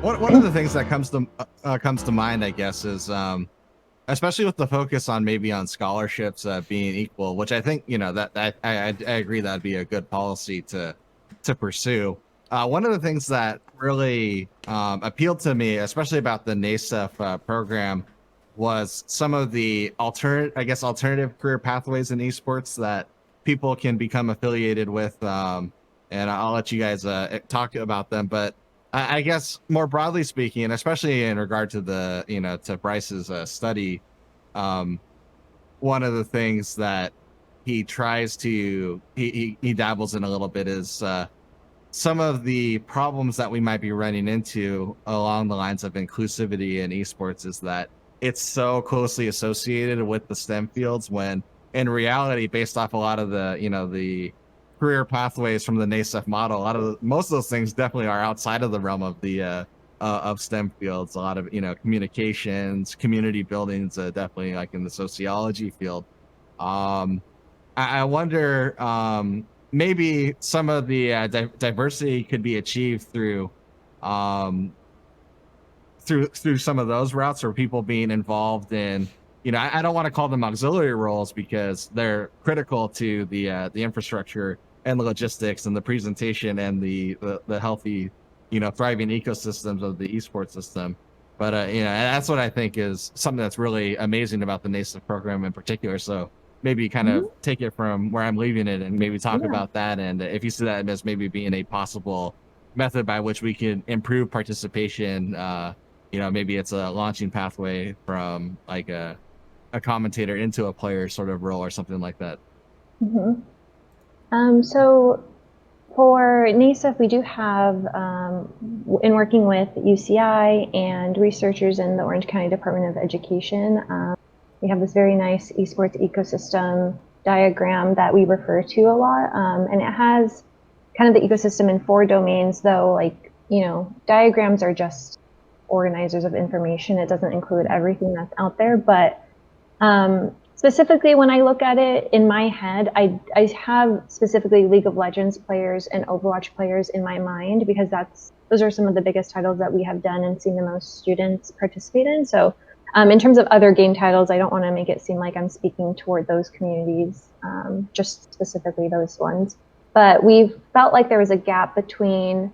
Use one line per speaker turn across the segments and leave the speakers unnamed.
one of the things that comes to mind, I guess, is especially with the focus on maybe on scholarships being equal, which I think that I agree that'd be a good policy to pursue. One of the things that really appealed to me, especially about the NASEF program, was some of the alternative career pathways in esports that people can become affiliated with. And I'll let you guys talk about them, but I guess more broadly speaking, and especially in regard to to Bryce's study, um, one of the things that he tries to he dabbles in a little bit is some of the problems that we might be running into along the lines of inclusivity in esports is that it's so closely associated with the STEM fields when in reality, based off a lot of the career pathways from the NASEF model, most of those things definitely are outside of the realm of the of STEM fields. A lot of communications, community buildings, definitely like in the sociology field. Um, I wonder maybe some of the diversity could be achieved um, through some of those routes, or people being involved in. I don't want to call them auxiliary roles because they're critical to the infrastructure and the logistics and the presentation and the healthy, thriving ecosystems of the esports system. But that's what I think is something that's really amazing about the NASEF program in particular. So maybe kind of
Mhm.
take it from where I'm leaving it and maybe talk
Yeah.
about that. And if you see that as maybe being a possible method by which we can improve participation, maybe it's a launching pathway from like a commentator into a player sort of role or something like that.
Mhm. So for NASEF, we do have, in working with UCI and researchers in the Orange County Department of Education, we have this very nice esports ecosystem diagram that we refer to a lot. And it has kind of the ecosystem in 4 domains, though, like, diagrams are just organizers of information. It doesn't include everything that's out there, but specifically, when I look at it in my head, I have specifically League of Legends players and Overwatch players in my mind because those are some of the biggest titles that we have done and seen the most students participate in. So, in terms of other game titles, I don't want to make it seem like I'm speaking toward those communities, just specifically those ones. But we felt like there was a gap between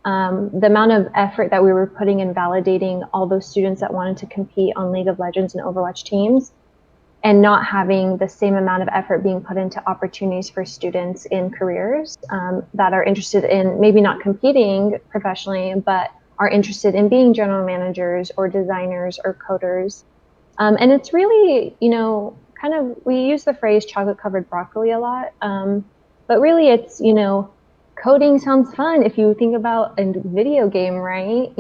the amount of effort that we were putting in validating all those students that wanted to compete on League of Legends and Overwatch teams and not having the same amount of effort being put into opportunities for students in careers that are interested in maybe not competing professionally, but are interested in being general managers or designers or coders. And it's really, kind of, we use the phrase chocolate covered broccoli a lot. But really, it's, coding sounds fun if you think about a video game, right?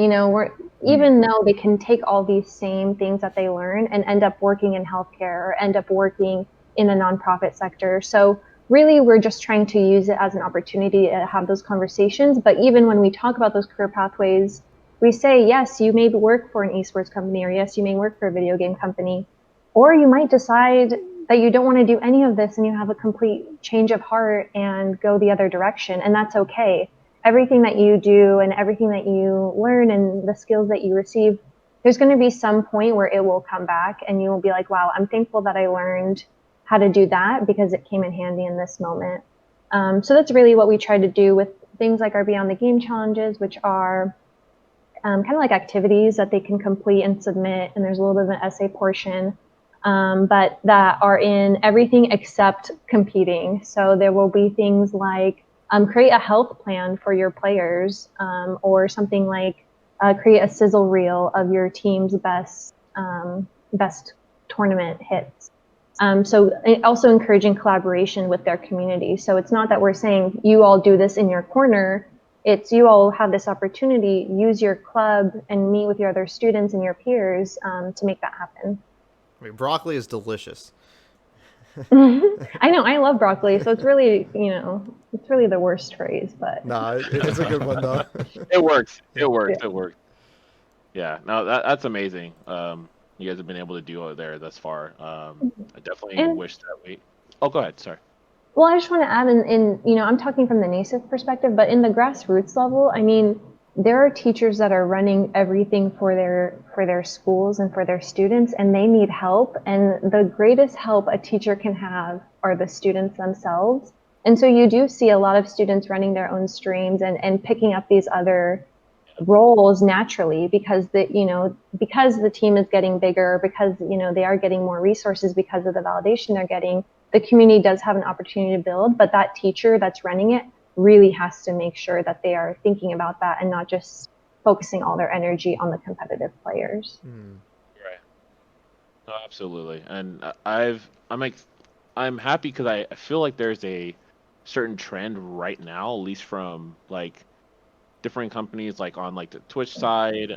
Even though they can take all these same things that they learn and end up working in healthcare or end up working in the nonprofit sector. So really, we're just trying to use it as an opportunity to have those conversations. But even when we talk about those career pathways, we say, yes, you may work for an esports company, or yes, you may work for a video game company, or you might decide that you don't want to do any of this and you have a complete change of heart and go the other direction. And that's okay. Everything that you do and everything that you learn and the skills that you receive, there's going to be some point where it will come back and you will be like, wow, I'm thankful that I learned how to do that because it came in handy in this moment. So that's really what we try to do with things like our Beyond the Game challenges, which are kind of like activities that they can complete and submit. And there's a little bit of an essay portion, but that are in everything except competing. So there will be things like create a health plan for your players, or something like create a sizzle reel of your team's best tournament hits. So also encouraging collaboration with their community. So it's not that we're saying you all do this in your corner. It's you all have this opportunity, use your club and meet with your other students and your peers to make that happen.
I mean, broccoli is delicious.
I know, I love broccoli, so it's really the worst phrase, but
Nah, it's a good one though.
It works. It
yeah.
works. It works. Yeah. No, that's amazing. You guys have been able to do it there thus far. I definitely
And
wish that we. Oh, go ahead. Sorry.
well, I just want to add I'm talking from the NASEF perspective, but in the grassroots level, I mean, there are teachers that are running everything for their schools and for their students, and they need help. And the greatest help a teacher can have are the students themselves. And so you do see a lot of students running their own streams and picking up these other roles naturally because because the team is getting bigger, because they are getting more resources because of the validation they're getting. The community does have an opportunity to build, but that teacher that's running it really has to make sure that they are thinking about that and not just focusing all their energy on the competitive players.
Right. No, absolutely. And I'm happy because I feel like there's a certain trend right now, at least from like different companies, like on like the Twitch side,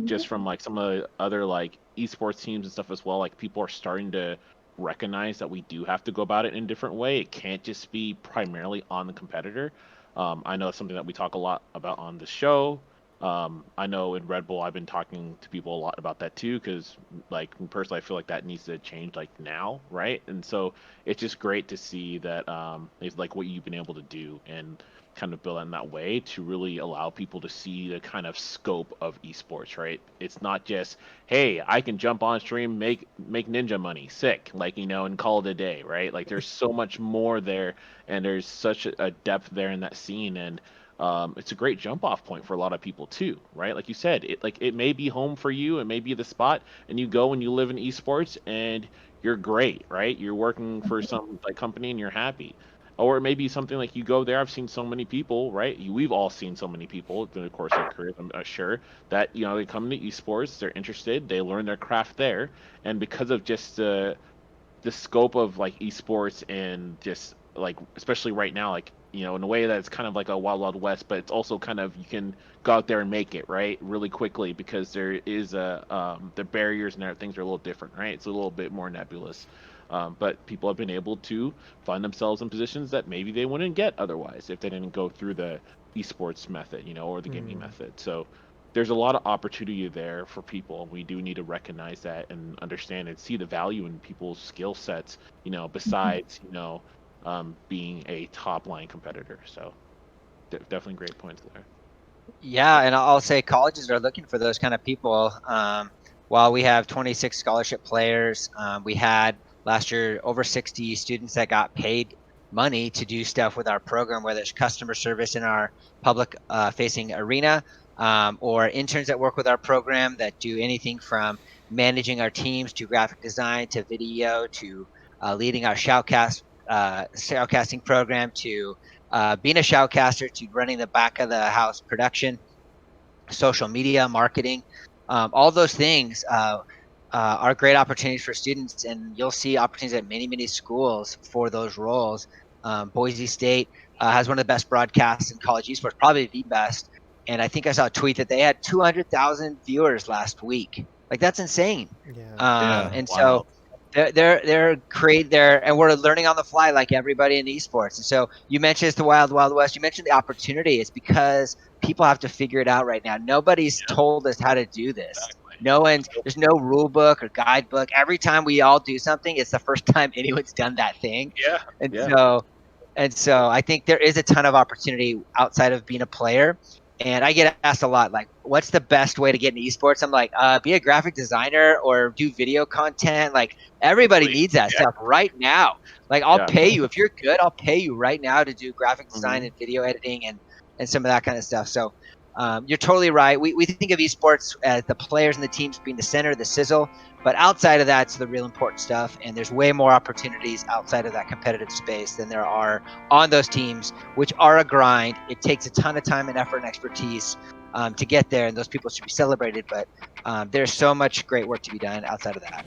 just from like some of the other like esports teams and stuff as well. Like people are starting to recognize that we do have to go about it in a different way. It can't just be primarily on the competitor. I know it's something that we talk a lot about on the show. I know in Red Bull, I've been talking to people a lot about that too, because like personally, I feel like that needs to change like now, right? And so it's just great to see that it's like what you've been able to do and kind of build in that way to really allow people to see the kind of scope of esports, right? It's not just, hey, I can jump on stream, make ninja money, sick, like and call it a day, right? Like there's so much more there, and there's such a depth there in that scene, and it's a great jump off point for a lot of people too, right? Like you said, it may be home for you, it may be the spot, and you go and you live in esports and you're great, right? You're working for some like company and you're happy. Or it may be something like you go there. I've seen so many people, right? We've all seen so many people during the course of their careers, I'm sure, that they come to esports, they're interested, they learn their craft there, and because of just the scope of like esports and just like especially right now, like in a way that it's kind of like a wild west, but it's also kind of you can go out there and make it right really quickly because there is the barriers and things are a little different, right? It's a little bit more nebulous. But people have been able to find themselves in positions that maybe they wouldn't get otherwise if they didn't go through the esports method, or the gaming method. So there's a lot of opportunity there for people. We do need to recognize that and understand and see the value in people's skill sets, besides, being a top line competitor. So definitely great points there.
Yeah, and I'll say colleges are looking for those kind of people. While we have 26 scholarship players, we had last year over 60 students that got paid money to do stuff with our program, whether it's customer service in our public facing arena, or interns that work with our program that do anything from managing our teams to graphic design to video to leading our shoutcasting program to being a shoutcaster to running the back of the house production, social media, marketing, all those things are great opportunities for students, and you'll see opportunities at many schools for those roles. Boise State has one of the best broadcasts in college esports, probably the best. And I think I saw a tweet that they had 200,000 viewers last week. Like that's insane.
Yeah.
And
wild.
so they're and we're learning on the fly like everybody in esports. And so you mentioned it's the wild west. You mentioned the opportunity. It's because people have to figure it out right now. Nobody's told us how to do this. There's no rule book or guidebook. Every time we all do something, it's the first time anyone's done that thing.
Yeah.
And
Yeah.
so I think there is a ton of opportunity outside of being a player. And I get asked a lot, like, what's the best way to get into esports? I'm like, be a graphic designer or do video content. Like everybody needs that stuff right now. Like I'll pay you if you're good. I'll pay you right now to do graphic design and video editing and some of that kind of stuff. So you're totally right. We think of esports as the players and the teams being the center, the sizzle. But outside of that, it's the real important stuff. And there's way more opportunities outside of that competitive space than there are on those teams, which are a grind. It takes a ton of time and effort and expertise to get there. And those people should be celebrated. But there's so much great work to be done outside of that.